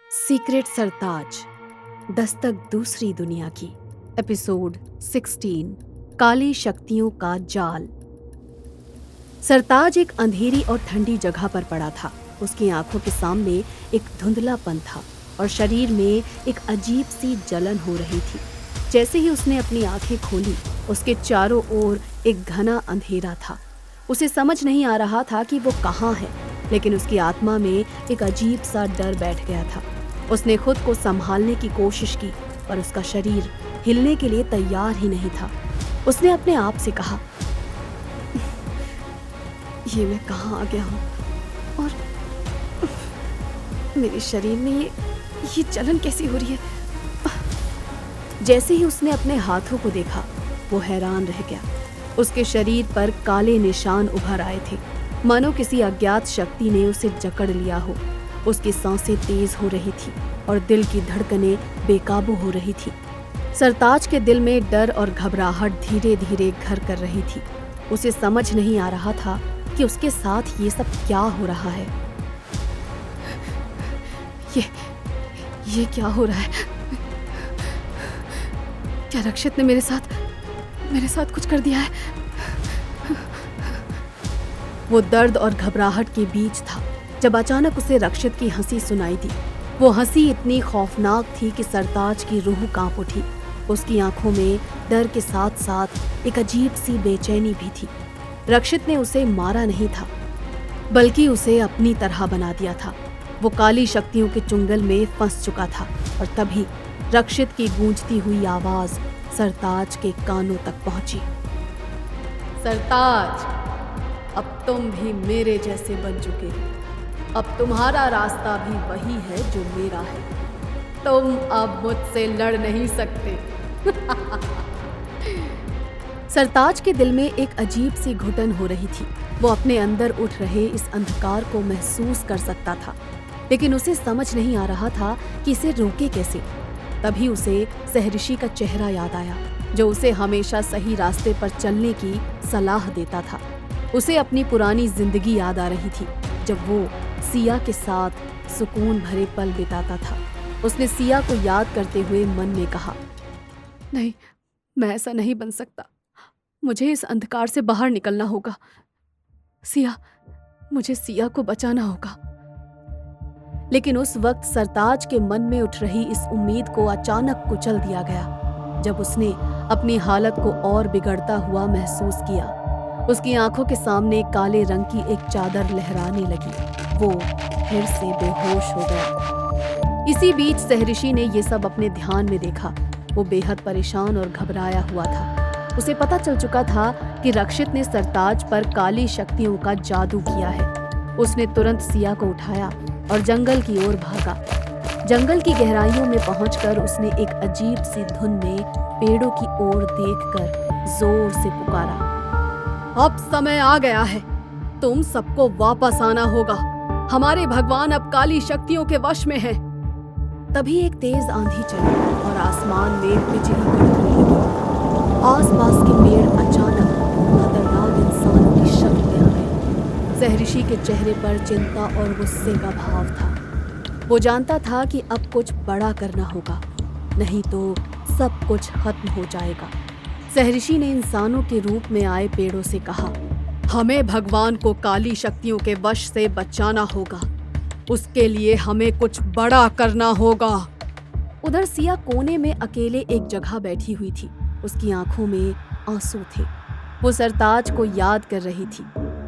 Secret सरताज, दस्तक दूसरी दुनिया की। एपिसोड 16, काली शक्तियों का जाल। सरताज एक अंधेरी और ठंडी जगह पर पड़ा था। उसकी आंखों के सामने एक धुंधलापन था और शरीर में एक अजीब सी जलन हो रही थी। जैसे ही उसने अपनी आंखें खोली, उसके चारों ओर एक घना अंधेरा था। उसे समझ नहीं आ रहा था कि वो कहाँ है, लेकिन उसकी आत्मा में एक अजीब सा डर बैठ गया था। उसने खुद को संभालने की कोशिश की, पर उसका शरीर हिलने के लिए तैयार ही नहीं था। उसने अपने आप से कहा, ये मैं कहाँ आ गया हूँ और मेरे शरीर में ये जलन कैसी हो रही है। जैसे ही उसने अपने हाथों को देखा, वो हैरान रह गया। उसके शरीर पर काले निशान उभर आए थे, मानो किसी अज्ञात शक्ति ने उसे जकड़ लिया हो। उसकी सांसें तेज हो रही थी और दिल की धड़कनें बेकाबू हो रही थी। सरताज के दिल में डर और घबराहट धीरे धीरे घर कर रही थी। उसे समझ नहीं आ रहा था कि उसके साथ ये सब क्या हो रहा है। ये क्या हो रहा है? क्या रक्षित ने मेरे साथ कुछ कर दिया है? वो दर्द और घबराहट के बीच था जब अचानक उसे रक्षित की हंसी सुनाई दी। वो हंसी इतनी खौफनाक थी कि सरताज की रूह कांप उठी। उसकी आंखों में डर के साथ साथ एक अजीब सी बेचैनी भी थी। रक्षित ने उसे मारा नहीं था, बल्कि उसे अपनी तरह बना दिया था। वो काली शक्तियों के चुंगल में फंस चुका था और तभी रक्षित की गूंजती हुई आवाज सरताज के कानों तक पहुंची। सरताज, अब तुम भी मेरे जैसे बन चुके हो। अब तुम्हारा रास्ता भी वही है जो मेरा है। तुम अब मुझसे लड़ नहीं सकते। सरताज के दिल में एक अजीब सी घुटन हो रही थी। वो अपने अंदर उठ रहे इस अंधकार को महसूस कर सकता था, लेकिन उसे समझ नहीं आ रहा था कि इसे रोके कैसे। तभी उसे सहर्षि का चेहरा याद आया, जो उसे हमेशा सही रास्ते पर चलने की सलाह देता था। उसे अपनी पुरानी जिंदगी याद आ रही थी, जब वो सिया के साथ सुकून भरे पल बिताता था। उसने सिया को याद करते हुए मन में कहा, नहीं, मैं ऐसा नहीं बन सकता। मुझे इस अंधकार से बाहर निकलना होगा। मुझे सिया को बचाना होगा। लेकिन उस वक्त सरताज के मन में उठ रही इस उम्मीद को अचानक कुचल दिया गया, जब उसने अपनी हालत को और बिगड़ता हुआ महसूस किया। उसकी आंखों के सामने काले रंग की एक चादर लहराने लगी। वो फिर से बेहोश हो गया। इसी बीच सहर्षि ने ये सब अपने ध्यान में देखा। वो बेहद परेशान और घबराया हुआ था। उसे पता चल चुका था कि रक्षित ने सरताज पर काली शक्तियों का जादू किया है। उसने तुरंत सिया को उठाया और जंगल की ओर भागा। जंगल की गहराइयों में पहुंचकर उसने एक अजीब सी धुन में पेड़ों की ओर देखकर जोर से पुकारा, अब समय आ गया है। तुम सबको वापस आना होगा। हमारे भगवान अब काली शक्तियों के वश में हैं। तभी एक तेज आंधी चली और आसमान में बिजली कड़कने लगी। आसपास के पेड़ अचानक खतरनाक इंसानों की शक्ल में आ गए। सहर्षि के चेहरे पर चिंता और गुस्से का भाव था। वो जानता था कि अब कुछ बड़ा करना होगा, नहीं तो सब कुछ खत्म हो जाएगा। सहर्षि ने इंसानों के रूप में आए पेड़ों से कहा, हमें भगवान को काली शक्तियों के वश से बचाना होगा। उसके लिए हमें कुछ बड़ा करना होगा। उधर सिया कोने में अकेले एक जगह बैठी हुई थी। उसकी आंखों में आंसू थे। वो सरताज को याद कर रही थी।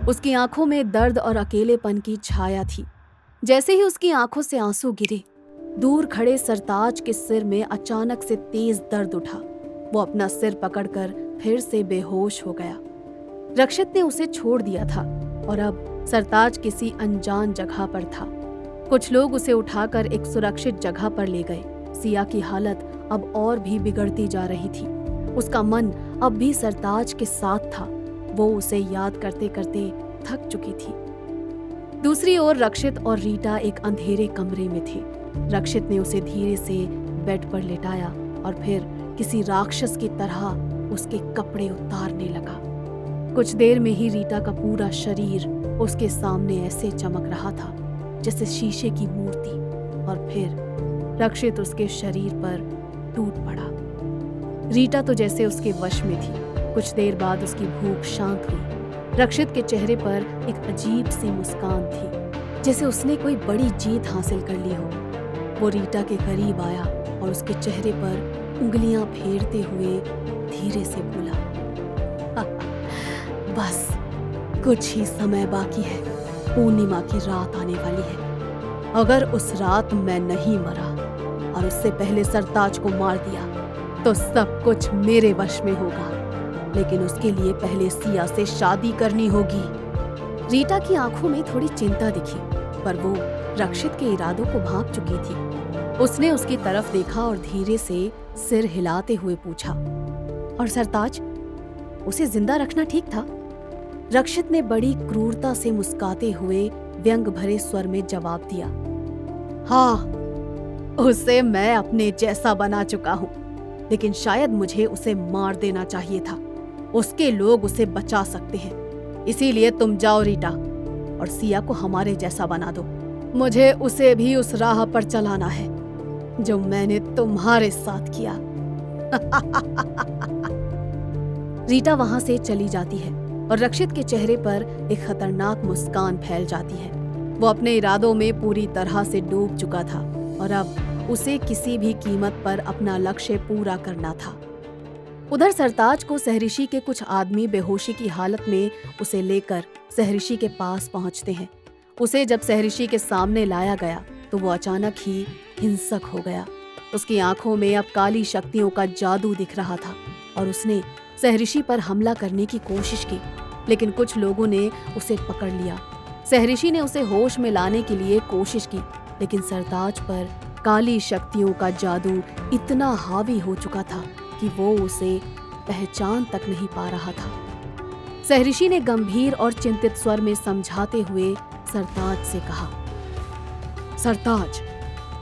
उसकी आंखों में दर्द और अकेलेपन की छाया थी। जैसे ही उसकी आंखों से आंसू गिरे, दूर खड़े सरताज के सिर में अचानक से तेज दर्द उठा। वो अपना सिर पकड़कर फिर से बेहोश हो गया। रक्षित ने उसे छोड़ दिया था और अब सरताज किसी अनजान जगह पर था। कुछ लोग उसे उठाकर एक सुरक्षित जगह पर ले गए। सिया की हालत अब और भी बिगड़ती जा रही थी। उसका मन अब भी सरताज के साथ था। वो उसे याद करते करते थक चुकी थी। दूसरी ओर रक्षित और रीटा एक अंधेरे कमरे में थे। रक्षित ने उसे धीरे से बेड पर लेटाया और फिर किसी राक्षस की तरह उसके कपड़े उतारने लगा। कुछ देर में ही रीटा का पूरा शरीर उसके सामने ऐसे चमक रहा था जैसे शीशे की मूर्ति, और फिर रक्षित उसके शरीर पर टूट पड़ा। रीटा तो जैसे उसके वश में थी। कुछ देर बाद उसकी भूख शांत हुई। रक्षित के चेहरे पर एक अजीब सी मुस्कान थी, जैसे उसने कोई बड़ी जीत हासिल कर ली हो। वो रीटा के करीब आया और उसके चेहरे पर उंगलियां फेरते हुए धीरे से बोला, बस कुछ ही समय बाकी है, पूर्णिमा की रात आने वाली है। अगर उस रात मैं नहीं मरा और उससे पहले सरताज को मार दिया तो सब कुछ मेरे वश में होगा, लेकिन उसके लिए पहले सिया से शादी करनी होगी। रीटा की आंखों में थोड़ी चिंता दिखी, पर वो रक्षित के इरादों को भांप चुकी थी। उसने उसकी तरफ देखा और धीरे से सिर हिलाते हुए पूछा, और सरताज, उसे जिंदा रखना ठीक था? रक्षित ने बड़ी क्रूरता से मुस्कुराते हुए व्यंग भरे स्वर में जवाब दिया, हाँ, उसे मैं अपने जैसा बना चुका हूँ, लेकिन शायद मुझे उसे मार देना चाहिए था। उसके लोग उसे बचा सकते हैं, इसीलिए तुम जाओ रीटा और सिया को हमारे जैसा बना दो। मुझे उसे भी उस राह पर चलाना है जो मैंने तुम्हारे साथ किया। रीटा वहां से चली जाती है और रक्षित के चेहरे पर एक खतरनाक मुस्कान फैल जाती है। वो अपने इरादों में पूरी तरह से डूब चुका था और अब उसे किसी भी कीमत पर अपना लक्ष्य पूरा करना था। उधर सरताज को सहरिशी के कुछ आदमी बेहोशी की हालत में उसे लेकर सहरिशी के पास पहुंचते हैं। उसे जब सहरिशी के सामने लाया गया तो वो अचानक ही हिंसक हो गया। उसकी आंखों में अब काली शक्तियों का जादू दिख रहा था और उसने सहरिशी पर हमला करने की कोशिश की, लेकिन कुछ लोगों ने उसे पकड़ लिया। सहरिशी ने उसे होश में लाने के लिए कोशिश की, लेकिन सरताज पर काली शक्तियों का जादू इतना हावी हो चुका था कि वो उसे पहचान तक नहीं पा रहा था। सहरिशी ने गंभीर और चिंतित स्वर में समझाते हुए सरताज से कहा, सरताज,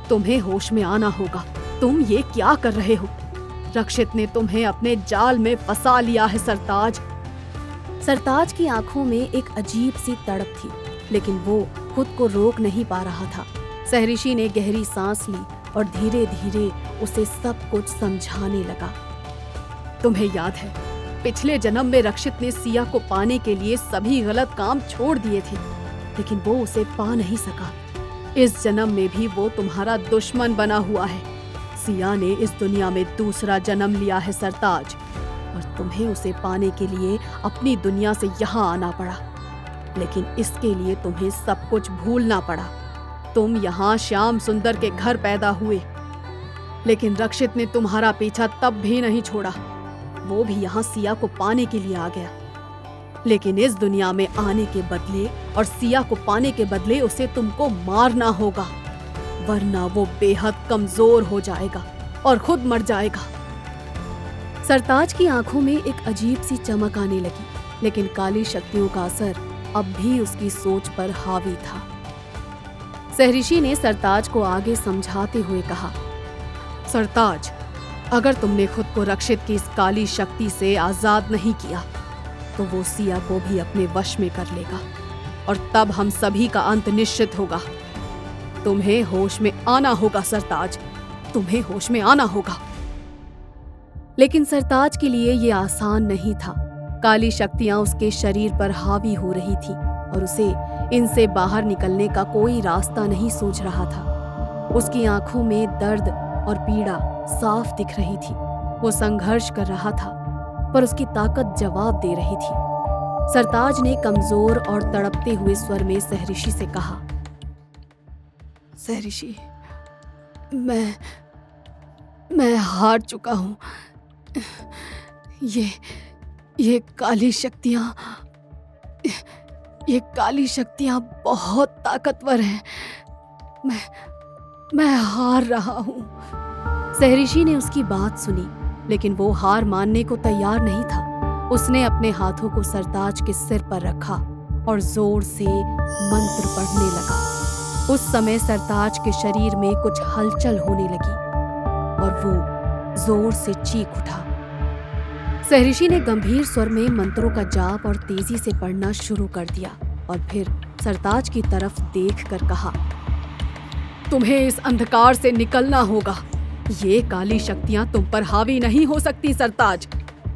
तुम्हें होश में आना होगा। तुम ये क्या कर रहे हो? रक्षित ने तुम्हें अपने जाल में फंसा लिया है सरताज। सरताज की आंखों में एक अजीब सी तड़प थी, लेकिन वो खुद को रोक नहीं पा रहा था। सहरिशी ने गहरी सांस ली और धीरे धीरे उसे सब कुछ समझाने लगा। तुम्हें याद है, पिछले जन्म में रक्षित ने सिया को पाने के लिए सभी गलत काम छोड़ दिए थे, लेकिन वो उसे पा नहीं सका। इस जन्म में भी वो तुम्हारा दुश्मन बना हुआ है। सिया ने इस दुनिया में दूसरा जन्म लिया है सरताज, और तुम्हें उसे पाने के लिए अपनी दुनिया से यहाँ आना पड़ा, लेकिन इसके लिए तुम्हें सब कुछ भूलना पड़ा। तुम यहाँ श्याम सुंदर के घर पैदा हुए, लेकिन रक्षित ने तुम्हारा पीछा तब भी नहीं छोड़ा। वो भी यहाँ सिया को पाने के लिए आ गया, लेकिन इस दुनिया में आने के बदले और सिया को पाने के बदले उसे तुमको मारना होगा, वरना वो बेहद कमजोर हो जाएगा और खुद मर जाएगा। सरताज की आंखों में एक अजीब सी चमक आने लगी, लेकिन काली शक्तियों का असर अब भी उसकी सोच पर हावी था। सहरिशी ने सरताज को आगे समझाते हुए कहा, सरताज, अगर तुमने खुद को रक्षित की इस काली शक्ति से आजाद नहीं किया तो वो सिया को भी अपने वश में कर लेगा और तब हम सभी का अंत निश्चित होगा। तुम्हें होश में आना होगा सरताज, तुम्हें होश में आना होगा। लेकिन सरताज के लिए ये आसान नहीं था। काली शक्तियां उसके शरीर पर हावी हो रही थी और उसे इनसे बाहर निकलने का कोई रास्ता नहीं सूझ रहा था। उसकी आंखों में दर्द और पीड़ा साफ दिख रही थी। वो संघर्ष कर रहा था, पर उसकी ताकत जवाब दे रही थी। सरताज ने कमजोर और तड़पते हुए स्वर में सहरिशी से कहा, सहरिशी, मैं हार चुका हूँ। ये काली शक्तियाँ बहुत ताकतवर हैं। मैं हार रहा हूँ। सहरिशी ने उसकी बात सुनी, लेकिन वो हार मानने को तैयार नहीं था। उसने अपने हाथों को सरताज के सिर पर रखा और जोर से मंत्र पढ़ने लगा। उस समय सरताज के शरीर में कुछ हलचल होने लगी और वो जोर से चीख उठा। सहरिशी ने गंभीर स्वर में मंत्रों का जाप और तेजी से पढ़ना शुरू कर दिया और फिर सरताज की तरफ देखकर कहा, तुम्हें इस अंधकार से निकलना होगा। ये काली शक्तियां तुम पर हावी नहीं हो सकती सरताज।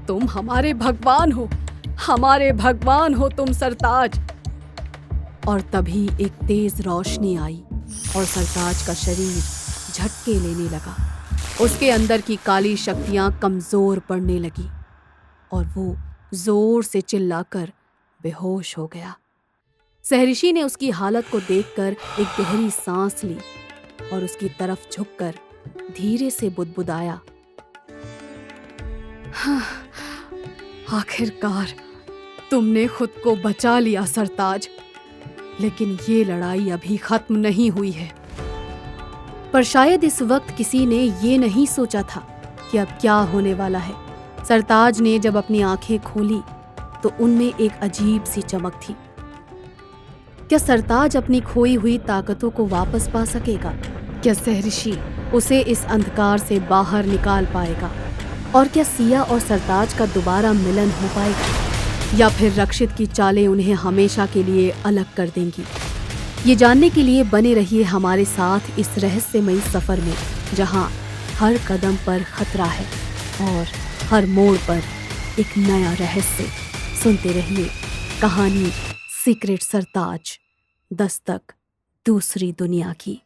तुम हमारे भगवान हो, हमारे भगवान हो तुम सरताज। और तभी एक तेज रोशनी आई और सरताज का शरीर झटके लेने लगा। उसके अंदर की काली शक्तियां कमजोर पड़ने लगी और वो जोर से चिल्लाकर बेहोश हो गया। सहरिशी ने उसकी हालत को देखकर एक गहरी सांस ली और उसकी तरफ झुककर धीरे से बुदबुदाया, हाँ, आखिरकार तुमने खुद को बचा लिया सरताज। लेकिन ये लड़ाई अभी खत्म नहीं हुई है। पर शायद इस वक्त किसी ने ये नहीं सोचा था कि अब क्या होने वाला है। सरताज ने जब अपनी आंखें खोली तो उनमें एक अजीब सी चमक थी। क्या सरताज अपनी खोई हुई ताकतों को वापस पा सकेगा? क्या सहरिशी उसे इस अंधकार से बाहर निकाल पाएगा? और क्या सिया और सरताज का दोबारा मिलन हो पाएगा? या फिर रक्षित की चालें उन्हें हमेशा के लिए अलग कर देंगी? ये जानने के लिए बने रहिए हमारे साथ इस रहस्यमयी सफर में, जहां हर कदम पर खतरा है और हर मोड़ पर एक नया रहस्य। सुनते रहिए कहानी सीक्रेट सरताज, दस्तक दूसरी दुनिया की।